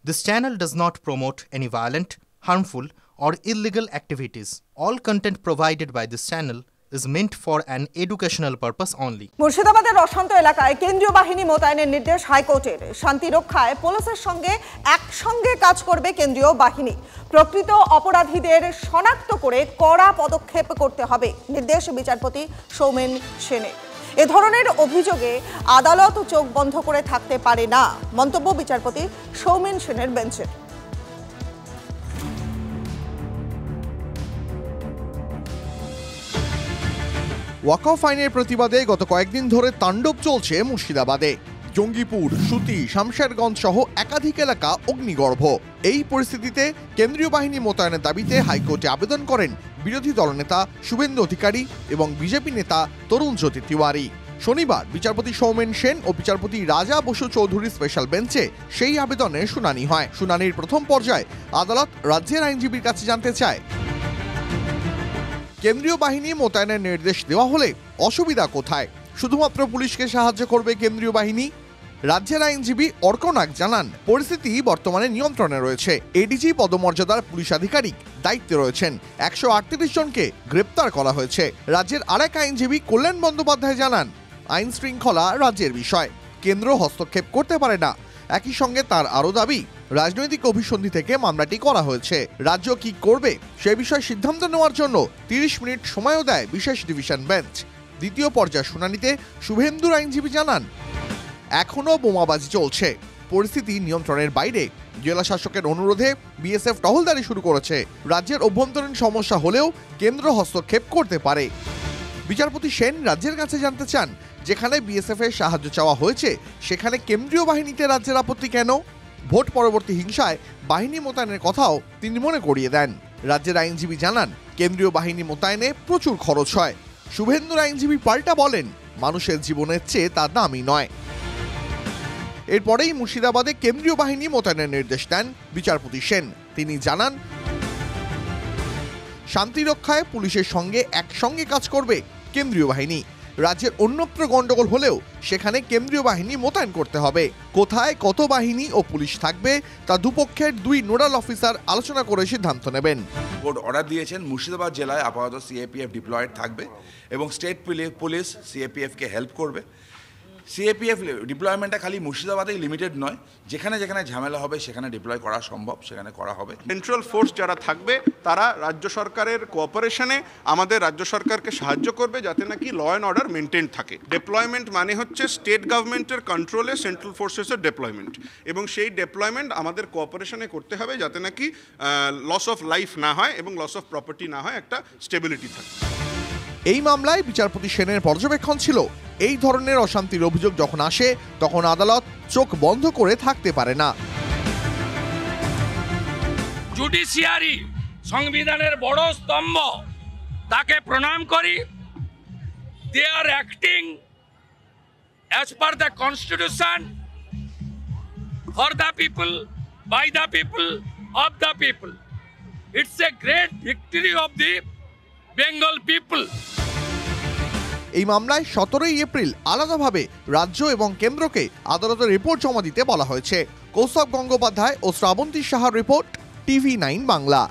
This channel does not promote any violent, harmful, or illegal activities. All content provided by this channel is meant for an educational purpose only. মুর্শিদাবাদের অশান্ত এলাকায় কেন্দ্রীয় বাহিনী মোতায়েনের নির্দেশ হাইকোর্টের। শান্তি রক্ষায় পুলিশের সঙ্গে একসঙ্গে কাজ করবে কেন্দ্রীয় বাহিনী। প্রকৃত অপরাধীদের শনাক্ত করে কড়া পদক্ষেপ করতে হবে, নির্দেশ বিচারপতি সৌমেন সেনের। এ ধরনের অভিযোগে আদালত চোখ বন্ধ করে থাকতে পারে না, মন্তব্য বিচারপতি সৌমেন সেনের বেঞ্চের। ওয়াকফ আইনের প্রতিবাদে গত কয়েকদিন ধরে তাণ্ডব চলছে মুর্শিদাবাদে। জঙ্গিপুর, সুতি, শামশেরগঞ্জ সহ একাধিক এলাকা অগ্নিগর্ভ। এই পরিস্থিতিতে কেন্দ্রীয় বাহিনী মোতায়েনের দাবিতে হাইকোর্টে আবেদন করেন বিরোধী দলনেতা শুভেন্দু অধিকারী এবং বিজেপি নেতা তরুণ জ্যোতি তিওয়ারি। শনিবার বিচারপতি সৌমেন সেন ও বিচারপতি রাজা বসু চৌধুরীর স্পেশাল বেঞ্চে সেই আবেদনের শুনানি হয়। শুনানির প্রথম পর্যায়ে আদালত রাজ্যের আইনজীবীর কাছে জানতে চায়, কেন্দ্রীয় বাহিনী মোতায়েনের নির্দেশ দেওয়া হলে অসুবিধা কোথায়? শুধুমাত্র পুলিশকে সাহায্য করবে কেন্দ্রীয় বাহিনী? রাজ্যের আইনজীবী অর্ক নাগ জানান, পরিস্থিতি বর্তমানে নিয়ন্ত্রণে রয়েছে। এডিজি পদমর্যাদার পুলিশ আধিকারিক দায়িত্বে রয়েছেন। 138 জনকে গ্রেপ্তার করা হয়েছে। রাজ্যের আরেক আইনজীবী কল্যাণ বন্দ্যোপাধ্যায় জানান, আইন শৃঙ্খলা রাজ্যের বিষয়, কেন্দ্র হস্তক্ষেপ করতে পারে না। একই সঙ্গে তার আরও দাবি, রাজনৈতিক অভিসন্ধি থেকে মামলাটি করা হয়েছে। রাজ্য কি করবে সে বিষয়ে সিদ্ধান্ত নেওয়ার জন্য 30 মিনিট সময়ও দেয় বিশেষ ডিভিশন বেঞ্চ। দ্বিতীয় পর্যায়ে শুনানিতে শুভেন্দুর আইনজীবী জানান, এখনও বোমাবাজি চলছে, পরিস্থিতি নিয়ন্ত্রণের বাইরে। জেলা শাসকের অনুরোধে বিএসএফ টহলদারি শুরু করেছে। রাজ্যের অভ্যন্তরীণ সমস্যা হলেও কেন্দ্র হস্তক্ষেপ করতে পারে। বিচারপতি সেন রাজ্যের কাছে জানতে চান, যেখানে বিএসএফ এর সাহায্য চাওয়া হয়েছে সেখানে কেন্দ্রীয় বাহিনীতে রাজ্যের আপত্তি কেন? ভোট পরবর্তী হিংসায় বাহিনী মোতায়েনের কথাও তিনি মনে করিয়ে দেন। রাজ্যের আইনজীবী জানান, কেন্দ্রীয় বাহিনী মোতায়েনে প্রচুর খরচ হয়। শুভেন্দুর আইনজীবী পাল্টা বলেন, মানুষের জীবনের চেয়ে তা দামি নয়। এরপরেই মুর্শিদাবাদে কেন্দ্রীয় বাহিনী মোতায়েনের নির্দেশ দেন বিচারপতি সেন। তিনি জানান, শান্তি রক্ষায় পুলিশের সঙ্গে একসঙ্গে কাজ করবে কেন্দ্রীয় বাহিনী। রাজ্যের অন্যত্র গন্ডগোল হলেও সেখানে কেন্দ্রীয় বাহিনী মোতায়েন করতে হবে। কোথায় কত বাহিনী ও পুলিশ থাকবে তা দুপক্ষের 2 নোডাল অফিসার আলোচনা করে সিদ্ধান্ত নেবেন। কোর্ট অর্ডার দিয়েছেন, মুর্শিদাবাদ জেলায় আপাতত সিএপিএফ ডিপ্লয়েড থাকবে এবং স্টেট পুলিশ সিএপিএফকে হেল্প করবে। সিএপিএফ ডিপ্লয়মেন্টটা খালি মুর্শিদাবাদেই লিমিটেড নয়, যেখানে যেখানে ঝামেলা হবে সেখানে ডিপ্লয় করা সম্ভব সেখানে করা হবে। সেন্ট্রাল ফোর্স যারা থাকবে তারা রাজ্য সরকারের কোঅপারেশনে আমাদের রাজ্য সরকারকে সাহায্য করবে যাতে নাকি ল অ্যান্ড অর্ডার মেনটেন থাকে। ডেপ্লয়মেন্ট মানে হচ্ছে স্টেট গভর্নমেন্টের কন্ট্রোলে সেন্ট্রাল ফোর্সেসের ডেপ্লয়মেন্ট, এবং সেই ডেপ্লয়মেন্ট আমাদের কোঅপারেশনে করতে হবে যাতে নাকি লস অফ লাইফ না হয় এবং লস অফ প্রপার্টি না হয়, একটা স্টেবিলিটি থাকে। এই মামলায় বিচারপতি সেনের পর্যবেক্ষণ ছিল, এই ধরনের অশান্তির অভিযোগ যখন আসে তখন আদালত চোখ বন্ধ করে থাকতে পারে না। জুডিশিয়ারি সংবিধানের বড় স্তম্ভ, তাকে প্রণাম করি। They are acting as per the constitution, for the people, by the people, of the people. It's a great victory of the Bengal people. এই মামলায় 17 এপ্রিল আলাদাভাবে রাজ্য এবং কেন্দ্রকে আদালতের রিপোর্ট জমা দিতে বলা হয়েছে। কৌস্তব গঙ্গোপাধ্যায় ও শ্রাবন্তী সাহার রিপোর্ট, TV9 বাংলা।